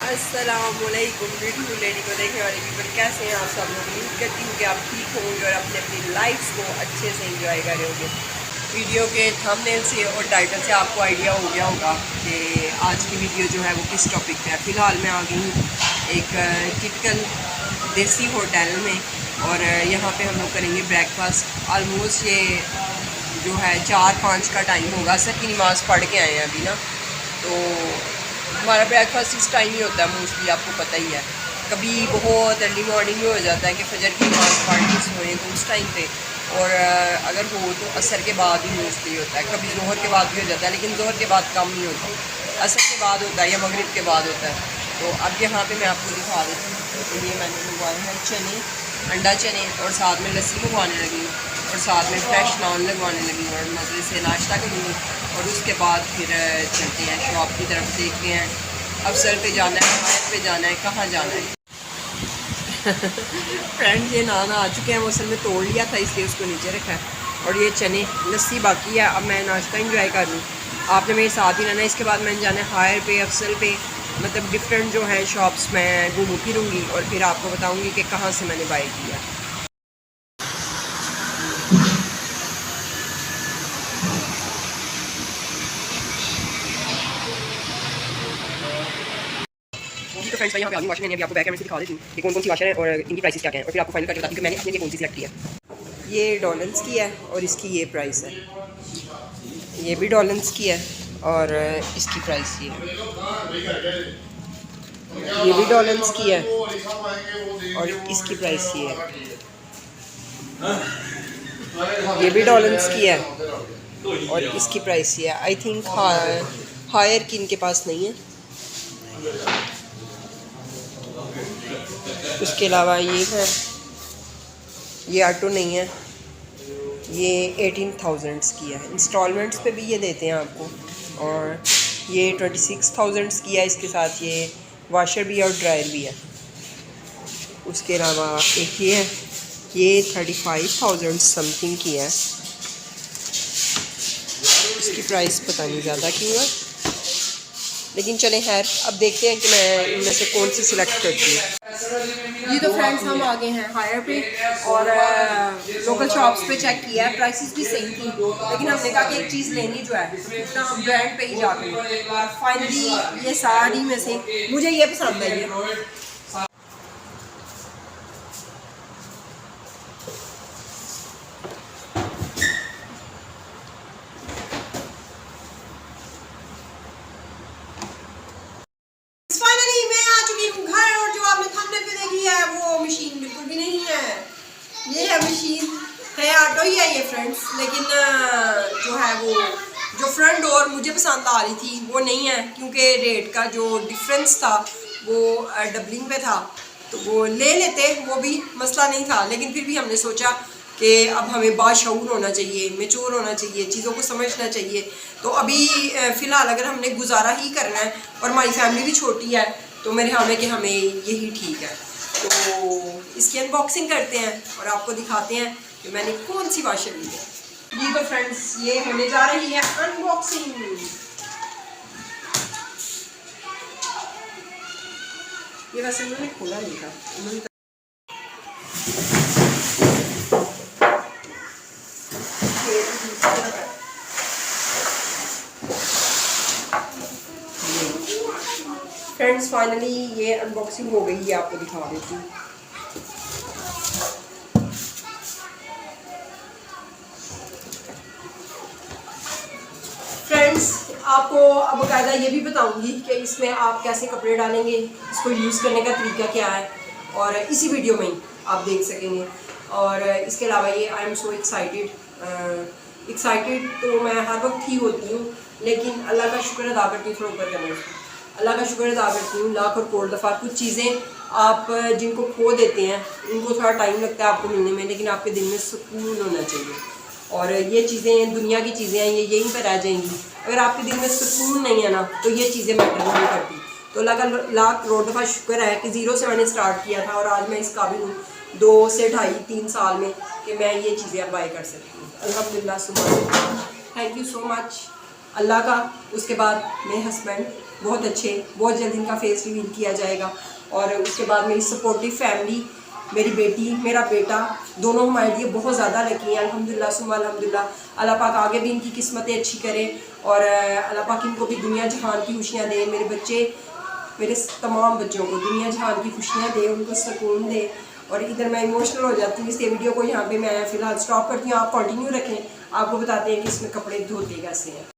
अस्सलामुअलैकुम beautiful lady को देखने वाले पीपल, कैसे हैं आप सब लोग। उम्मीद करती हूँ कि आप ठीक होंगे और अपने अपनी लाइफ को अच्छे से एंजॉय करोगे। वीडियो के थंबनेल से और टाइटल से आपको आइडिया हो गया होगा कि आज की वीडियो जो है वो किस टॉपिक पे है। फ़िलहाल मैं आ गई हूँ एक टिपिकल देसी होटल में और यहाँ पे हम लोग करेंगे ब्रेकफास्ट। आलमोस्ट ये जो है 4-5 का टाइम होगा, असर की नमाज़ पढ़ के आए हैं अभी ना, तो हमारा ब्रेकफास्ट इस टाइम ही होता है मोस्टली, आपको पता ही है। कभी बहुत अर्ली मॉर्निंग में हो जाता है कि फजर की नमाज़ पढ़ के सोएं तो उस टाइम पे, और अगर हो तो असर के बाद ही मोस्टली होता है। कभी जोहर के बाद भी हो जाता है, लेकिन जोहर के बाद कम ही होता है, असर के बाद होता है या मगरिब के बाद होता है। तो अब यहाँ पे मैं आपको दिखा देती हूँ। तो ये मैंने मंगवाए हैं चने, अंडा चने, और साथ में लस्सी मंगवाने लगी और साथ में फ्रेश नान लगवाने लगी और मज़े से नाश्ता करूँगी। और उसके बाद फिर चलते हैं शॉप की तरफ, देखते हैं अफसर पे जाना है, हायत पे जाना है, कहाँ जाना है। फ्रेंड्स ये नान आ चुके हैं, वो असल में तोड़ लिया था इसलिए उसको नीचे रखा है। और ये चने, लस्सी बाकी है। अब मैं नाश्ता इंजॉय कर लूँ, आपने मेरे साथ ही रहना है। इसके बाद मैंने जाना है हायर पे, अफसल पे, मतलब डिफरेंट जो है शॉप्स मैं घूमू फिरूँगी और फिर आपको बताऊँगी कि कहाँ से मैंने बाई किया। तो फ्रेंड्स मैं यहाँ पे आ गई वाशर लेने। अभी आपको बैक कैमरे से दिखा देती हूँ कि कौन कौन सी वाशर है और इनकी प्राइसेस क्या क्या है, और फिर आपको फाइनल करके बताती हूँ कि मैंने अपने लिए कौन सी सिलेक्ट की है। ये डॉलर्स की है और इसकी ये प्राइस है। ये भी डॉलर्स की है और इसकी प्राइस ये है। ये भी डॉलर्स की है और इसकी प्राइस ये है। ये भी डॉलर्स की है और इसकी प्राइस ये है। आई थिंक हायर की इनके पास नहीं है। उसके अलावा ये है, ये ऑटो नहीं है, ये 18,000 की है। इंस्टॉलमेंट्स पे भी ये देते हैं आपको, और ये 26,000 की है। इसके साथ ये वाशर भी है और ड्रायर भी है। उसके अलावा एक ये है, ये 35,000 समथिंग की है। इसकी प्राइस पता नहीं ज़्यादा क्यों है, लेकिन चलें खैर, अब देखते हैं कि मैं इनमें से कौन सी सिलेक्ट करती हूँ। जी तो फ्रेंड्स हम आ गए हैं हायर पे और लोकल शॉप्स पे चेक किया है, प्राइसेस भी सही थी, लेकिन हमने कहा कि एक चीज़ लेनी जो है ना हम ब्रांड पे ही जाते हैं। फाइनली ये साड़ी में से मुझे ये पसंद आई है। फाइनली मैं आ चुकी हूँ घर, और जो आपने थंबनेल पे देखी है वो मशीन बिल्कुल भी नहीं है। ये है मशीन, है ऑटो ही है ये फ्रेंड्स, लेकिन जो है वो जो फ्रंट डोर मुझे पसंद आ रही थी वो नहीं है, क्योंकि रेट का जो डिफरेंस था वो डबलिंग पे था, तो वो ले लेते, वो भी मसला नहीं था। लेकिन फिर भी हमने सोचा कि अब हमें बाशऊर होना चाहिए, मैच्योर होना चाहिए, चीज़ों को समझना चाहिए। तो अभी फ़िलहाल अगर हमने गुजारा ही करना है और हमारी फैमिली भी छोटी है, तो मेरे ख्याल में कि हमें यही ठीक है। तो इसकी अनबॉक्सिंग करते हैं और आपको दिखाते हैं कि मैंने कौन सी वाशर ली है। जी तो फ्रेंड्स ये होने जा रही है अनबॉक्सिंग। ये वैसे उन्होंने खोला नहीं था, उन्होंने फ्रेंड्स फाइनली ये अनबॉक्सिंग हो गई है, आपको दिखा देती हूँ। फ्रेंड्स आपको अब बाकायदा ये भी बताऊंगी कि इसमें आप कैसे कपड़े डालेंगे, इसको यूज़ करने का तरीका क्या है, और इसी वीडियो में आप देख सकेंगे। और इसके अलावा ये आई एम सो एक्साइटेड तो मैं हर वक्त ही होती हूँ, लेकिन अल्लाह का शुक्र अदा करती हूँ, थोड़ा ऊपर करने से अल्लाह का शुक्र अदा करती हूँ लाख और करोड़ दफ़ा। कुछ चीज़ें आप जिनको खो देते हैं उनको थोड़ा टाइम लगता है आपको मिलने में, लेकिन आपके दिल में सुकून होना चाहिए। और ये चीज़ें दुनिया की चीज़ें हैं, ये यहीं पर रह जाएंगी। अगर आपके दिल में सुकून नहीं है ना, तो ये चीज़ें मैटर नहीं करती। तो अल्लाह का लाख करोड़ दफ़ा शुक्र है कि ज़ीरो से मैंने स्टार्ट किया था, और आज मैं इस काबिल हूँ 2 से 2.5-3 साल में कि मैं ये चीज़ें अब बाय कर सकती हूँ। अल्हम्दुलिल्लाह, सुभान अल्लाह, थैंक यू सो मच अल्लाह का। उसके बाद मेरे हस्बैंड बहुत अच्छे, बहुत जल्द इनका फेस रिवील किया जाएगा। और उसके बाद मेरी सपोर्टिव फैमिली, मेरी बेटी, मेरा बेटा, दोनों हमारे लिए बहुत ज़्यादा लकी हैं। अल्हम्दुलिल्लाह सुम्मा अल्हम्दुलिल्लाह। अल्लाह पाक आगे भी इनकी किस्मतें अच्छी करे और अल्लाह पाक इनको भी दुनिया जहान की खुशियाँ दे। मेरे बच्चे, मेरे तमाम बच्चों को दुनिया जहान की खुशियाँ दे, उनको सुकून दे। और इधर मैं इमोशनल हो जाती हूँ, इसलिए वीडियो को यहाँ पे मैं फ़िलहाल स्टॉप करती हूँ। आप कंटिन्यू रखें, आपको बताते हैं कि इसमें कपड़े धोते कैसे हैं।